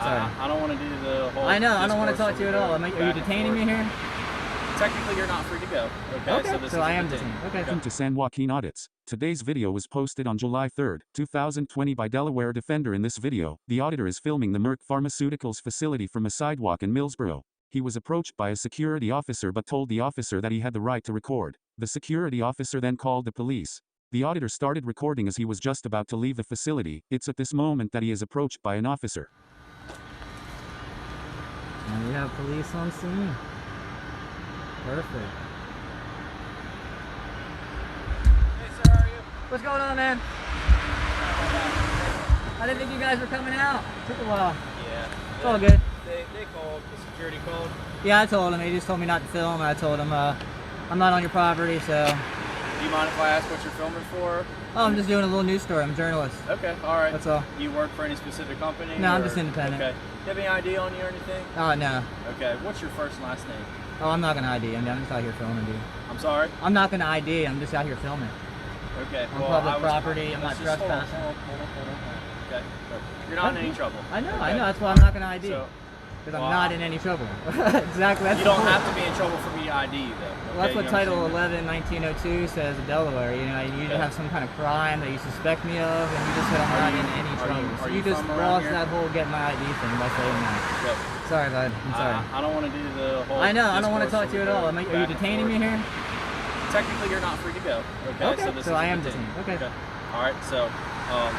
sorry. I don't want to do the whole. I know. I don't want to talk to you at all. Are you detaining me here? Technically, you're not free to go. Okay. So I am detained. Okay. Welcome to San Joaquin Audits. Today's video was posted on July 3, 2020 by Delaware Defender. In this video, the auditor is filming the Merck Pharmaceuticals facility from a sidewalk in Millsboro. He was approached by a security officer but told the officer that he had the right to record. The security officer then called the police. The auditor started recording as he was just about to leave the facility. It's at this moment that he is approached by an officer. And we have police on scene. Perfect. Hey, sir, how are you? What's going on, man? I didn't think you guys were coming out. Took a while. Yeah. It's all good. They called. The security called. Yeah, I told him. He just told me not to film. And I told him I'm not on your property, so. Do you mind if I ask what you're filming for? Oh, I'm just doing a little news story. I'm a journalist. Okay, all right. That's all. You work for any specific company? No, I'm just independent. Okay. Do you have any ID on you or anything? Oh, no. Okay. What's your first and last name? Oh, I'm not going to ID. I'm just out here filming, dude. I'm sorry? I'm not going to ID. I'm just out here filming. Okay. On public property. I'm not trespassing. Hold on. Okay. You're not in any trouble. I know. Okay. I know. That's why I'm not going to ID. Because So, I'm not in any trouble. Exactly. That's you don't have to be in trouble for me to ID you, though. Well, that's what Title 11, 1902 says in Delaware. You know, you need to have some kind of crime that you suspect me of, and you just said I'm not in any trouble. So you just lost that whole get my ID thing by saying that. Yep. Sorry, bud. I'm sorry. I don't want to do the whole. I know. I don't want to talk to you at all. Are you detaining me here? Technically, you're not free to go. Okay. So I am detained. Okay. All right. So,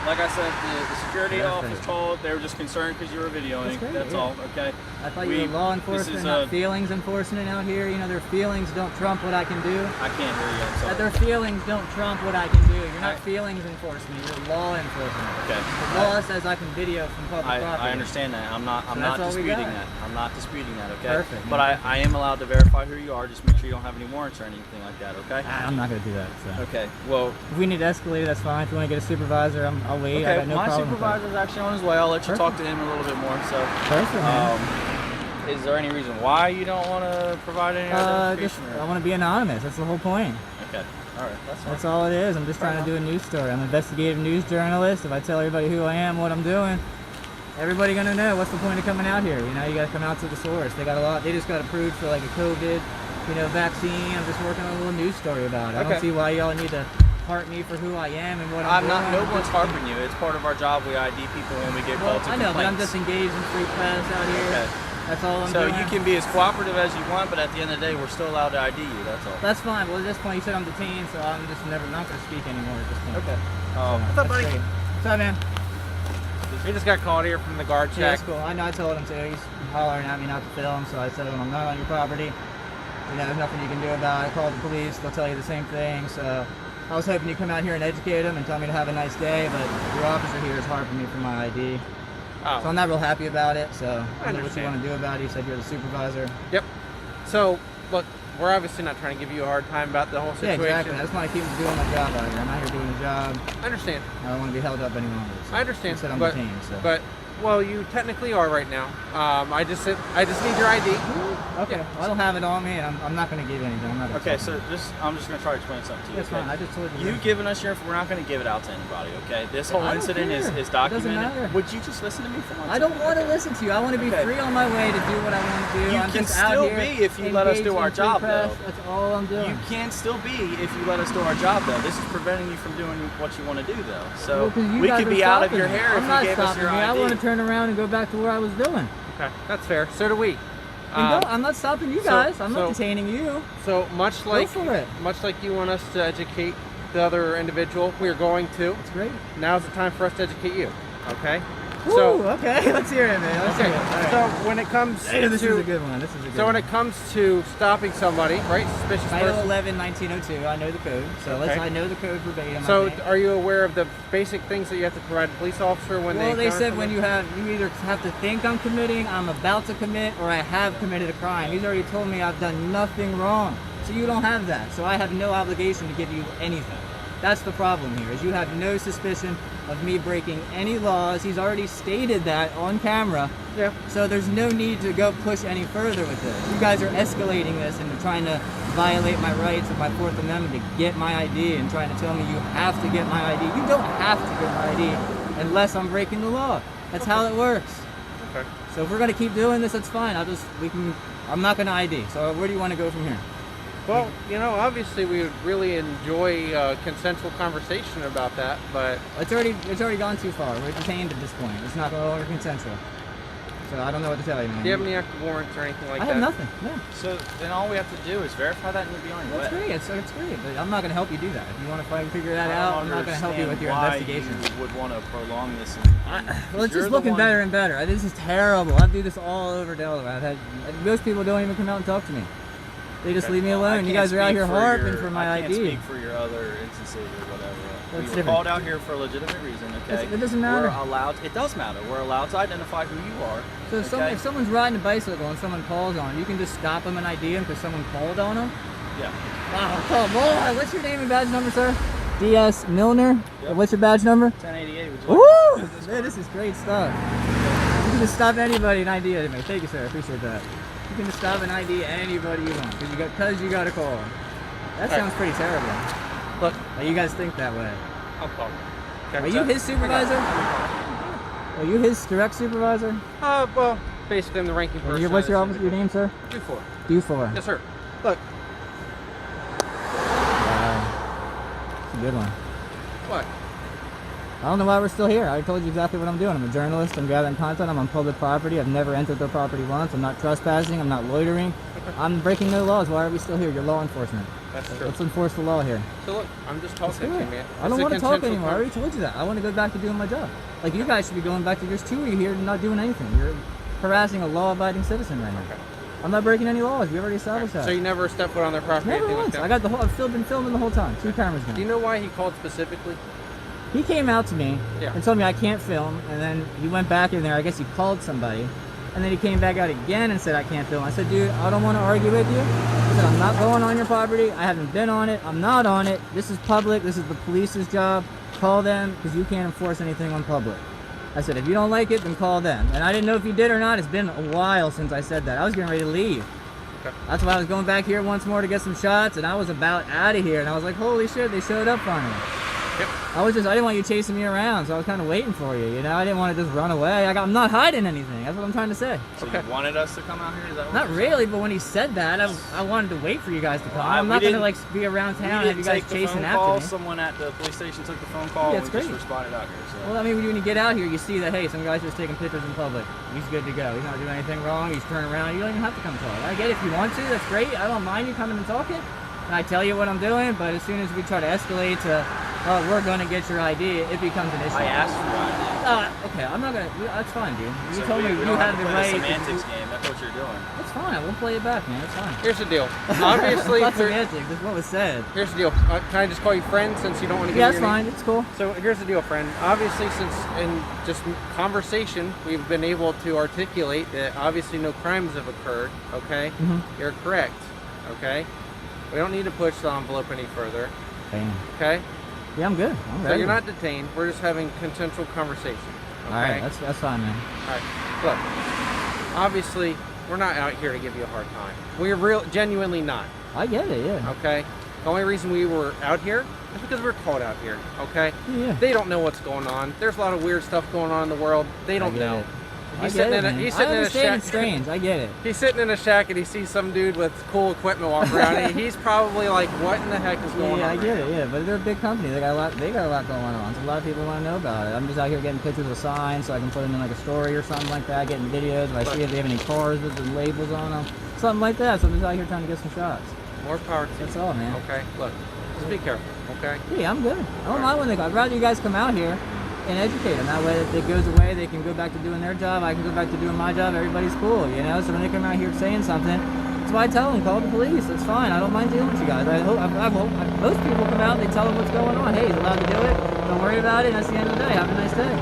like I said, the security office called. They were just concerned because you were videoing. That's all. Okay. I thought you were law enforcement, not feelings enforcement out here. You know, their feelings don't trump what I can do. I can't hear you. I'm sorry. That their feelings don't trump what I can do. You're not feelings enforcement. You're law enforcement. Okay. The law says I can video from public property. I understand that. I'm not disputing that. I'm not disputing that. Okay. Perfect. But I am allowed to verify who you are. Just make sure you don't have any warrants or anything like that. Okay. I'm not gonna do that. So. Okay. Well, if we need to escalate, that's fine. If you want to get a supervisor, I'll wait. Okay. I got no My problem supervisor's actually on his way. I'll let you talk to him a little bit more. So. Perfect. Man. Is there any reason why you don't want to provide any identification? I want to be anonymous. That's the whole point. Okay. All right. That's fine. That's all it is. I'm just trying to do a news story. I'm an investigative news journalist. If I tell everybody who I am, what I'm doing, everybody gonna know. What's the point of coming out here? You know, you gotta come out to the source. They got a lot. They just got approved for like a COVID, vaccine. I'm just working on a little news story about it. I don't see why y'all need to heart me for who I am and what I'm doing. No one's harping you. It's part of our job. We ID people when we get called to complaints. I know, but I'm just engaged in free press out here. Okay. That's all I'm doing. So you can be as cooperative as you want, but at the end of the day, we're still allowed to ID you. That's all. That's fine. Well, at this point, you said I'm detained, so I'm just not going to speak anymore at this point. Okay. What's up, buddy? What's up, man? We just got called here from the guard check. Yeah, that's cool. I know. I told him to. He's hollering at me not to film, so I said I'm not on your property. There's nothing you can do about it. I called the police. They'll tell you the same thing. So I was hoping you'd come out here and educate them and tell me to have a nice day, but your officer here is harping me for my ID. Oh. So I'm not real happy about it, so I don't know what you want to do about it. You said you're the supervisor. Yep. So, look, we're obviously not trying to give you a hard time about the whole situation. Yeah, exactly. I just want to keep doing my job out here. I'm out here doing a job. I understand. I don't want to be held up any longer. So I understand. You said I'm detained, so. But, well, you technically are right now. I just need your ID. Okay. Yeah. Well, I don't have it on me, and I'm not going to give you anything. I'm not okay, so I'm just going to try to explain something to you. That's fine. I just told you. You've given us your info. We're not going to give it out to anybody, okay? This whole incident is documented. It doesn't matter. Would you just listen to me for once? I don't want to listen to you. I want to be free on my way to do what I want to do. You I'm can just out still here be if you let us do our job, though. That's all I'm doing. You can still be if you let us do our job, though. This is preventing you from doing what you want to do, though. So we could be out of your hair if you gave us your ID. I want to turn around and go back to where I was doing. Okay, that's fair. So do we. I'm not stopping you guys. I'm not detaining you. So much like you want us to educate the other individual, we're going to. That's great. Now's the time for us to educate you. Okay. Woo, so okay, let's hear it, man. Let's hear it. Right. So when it comes to this is a good one. This is a good So when it comes to stopping somebody, right? Suspicious Title person. 11, 1902. I know the code. So I know the code verbatim. So are you aware of the basic things that you have to provide a police officer when Well, they said when you either have to think I'm committing, I'm about to commit, or I have committed a crime. He's already told me I've done nothing wrong. So you don't have that. So I have no obligation to give you anything. That's the problem here, is you have no suspicion of me breaking any laws. He's already stated that on camera. Yeah. So there's no need to go push any further with this. You guys are escalating this and trying to violate my rights of my Fourth Amendment to get my ID and trying to tell me you have to get my ID. You don't have to get my ID unless I'm breaking the law. That's how it works. Okay. So if we're gonna keep doing this, that's fine. I'm not gonna ID. So where do you want to go from here? Well, you know, obviously we would really enjoy consensual conversation about that, but It's already gone too far. We're detained at this point. It's not no longer consensual. So I don't know what to tell you, man. do you have any active warrants or anything like that? I have nothing. Yeah. So then all we have to do is verify that and you'll be on your way. That's great. It's great. But I'm not gonna help you do that. If you want to figure that out, I'm not gonna help you with your investigation. You would want to prolong this. Well, it's just looking better and better. This is terrible. I do this all over Delaware. Most people don't even come out and talk to me. They just leave me alone. You guys are out here harping for my ID. I can't speak for your other instances or whatever. That's We were different. called out here for a legitimate reason, okay? It doesn't matter. We're allowed. It does matter. We're allowed to identify who you are. So if someone's riding a bicycle and someone calls on, you can just stop them and ID them because someone called on them? Yeah. Wow, come on. What's your name and badge number, sir? DS Milner. Yep. What's your badge number? 1088. Would you Woo! like this Man, this is great stuff. You can just stop anybody and ID me. Thank you, sir. I appreciate that. You can just stop and ID anybody you want because you got a call. That sounds pretty terrible. Look, You guys think that way. I'll call you. Okay. Are you his supervisor? Are you his direct supervisor? Well, basically I'm the ranking person. What's your name, sir? Dufour. Dufour. Yes, sir. Look. It's a good one. What? I don't know why we're still here. I told you exactly what I'm doing. I'm a journalist. I'm gathering content. I'm on public property. I've never entered their property once. I'm not trespassing. I'm not loitering. I'm breaking no laws. Why are we still here? You're law enforcement. That's true. Let's enforce the law here. So look, I'm just talking to you, man. I don't want to talk anymore. I already told you that. I want to go back to doing my job. Like you guys should be going back to yours too. Or you're here not doing anything. You're harassing a law-abiding citizen right now. Okay. I'm not breaking any laws. We already established that. So you never stepped foot on their property? Never anything once. like that? I've been filming the whole time. 2 cameras now. Do you know why he called specifically? He came out to me Yeah. and told me I can't film, and then he went back in there. I guess he called somebody, and then he came back out again and said I can't film. I said, dude, I don't want to argue with you. I said, I'm not going on your property. I haven't been on it. I'm not on it. This is public. This is the police's job. Call them because you can't enforce anything on public. I said, if you don't like it, then call them. And I didn't know if you did or not. It's been a while since I said that. I was getting ready to leave. Okay. That's why I was going back here once more to get some shots, and I was about out of here. And I was like, holy shit, they showed up on me. Yep. I didn't want you chasing me around, so I was kind of waiting for you, you know? I didn't want to just run away. I'm not hiding anything. That's what I'm trying to say. So you wanted us to come out here? Is that what Not you're really, but when he said that, I wanted to wait for you guys to come. I'm not going to, like, be around saying? town and have you guys chasing after me. Someone at the police station took the phone call Yeah, and it's we just great. responded out here. So. Well, I mean, when you get out here, you see that, hey, some guy's just taking pictures in public. He's good to go. He's not doing anything wrong. He's turning around. You don't even have to come talk. I get it. If you want to, that's great. I don't mind you coming and talking. And I tell you what I'm doing, but as soon as we try to escalate to, oh, we're going to get your ID, it becomes an issue. I asked for your ID. Okay, I'm not going to, that's fine, dude. You So told me we you don't had the play right. semantics game. That's what you're doing. It's fine. We'll play it back, man. It's fine. Here's the deal. Obviously, It's not semantics. That's what was said. here's the deal. Can I just call you friend since you don't want to give Yeah, me that's your fine. name? It's cool. So here's the deal, friend. Obviously, since in just conversation, we've been able to articulate that obviously no crimes have occurred, okay? You're correct, okay? We don't need to push the envelope any further, Bam. okay? Yeah, I'm good. I'm So ready. you're not detained. We're just having consensual conversation, okay? All right, that's fine, man. All right. Look, obviously, we're not out here to give you a hard time. We're genuinely not, I get it, yeah. okay? The only reason we were out here is because we're called out here, okay? Yeah. They don't know what's going on. There's a lot of weird stuff going on in the world. They don't I get know. it. He's I sitting get in it, a man. he's I sitting in a understand shack. it's strange. I get it. He's sitting in a shack and he sees some dude with cool equipment walking around. And he's probably like, "What in the heck is going Yeah, on?" I get it. Yeah, but they're a big company. They got a lot going on. So a lot of people want to know about it. I'm just out here getting pictures of signs so I can put them in like a story or something like that. Getting videos. If I see if they have any cars with the labels on them, something like that. So I'm just out here trying to get some shots. More power to you. That's all, man. Okay, look, just be careful. Okay. Yeah, I'm good. I don't mind when they go. I'd rather you guys come out here and educate them. That way, if it goes away, they can go back to doing their job. I can go back to doing my job. Everybody's cool, you know? So when they come out here saying something, that's why I tell them, call the police. It's fine. I don't mind dealing with you guys. I hope most people come out and they tell them what's going on. Hey, he's allowed to do it. Don't worry about it. And that's the end of the day. Have a nice day.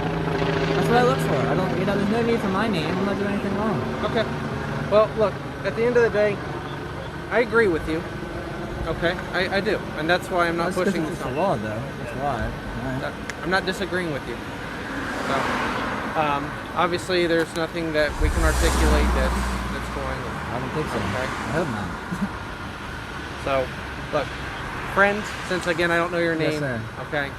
That's what I look for. I don't, there's no need for my name. I'm not doing anything wrong. Okay. Well, look, at the end of the day, I agree with you. Okay, I do, and that's why I'm not pushing this. It's the law, though. That's why. All right. I'm not disagreeing with you. So, obviously, there's nothing that we can articulate that's going on. I don't think so. Okay. I hope not. So, look, friends, since again I don't know your name, Yes, sir. okay,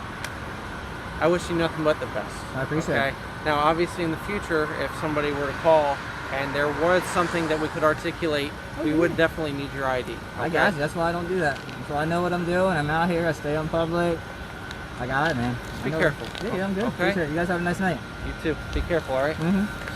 I wish you nothing but the best. I appreciate it. Now, obviously, in the future, if somebody were to call and there was something that we could articulate, we would definitely need your ID. Okay? I got you. That's why I don't do that. So I know what I'm doing. I'm out here. I stay on public. I got it, man. Be careful. Yeah, I'm good. Okay. Appreciate it. You guys have a nice night. You too. Be careful, all right? Mm-hmm.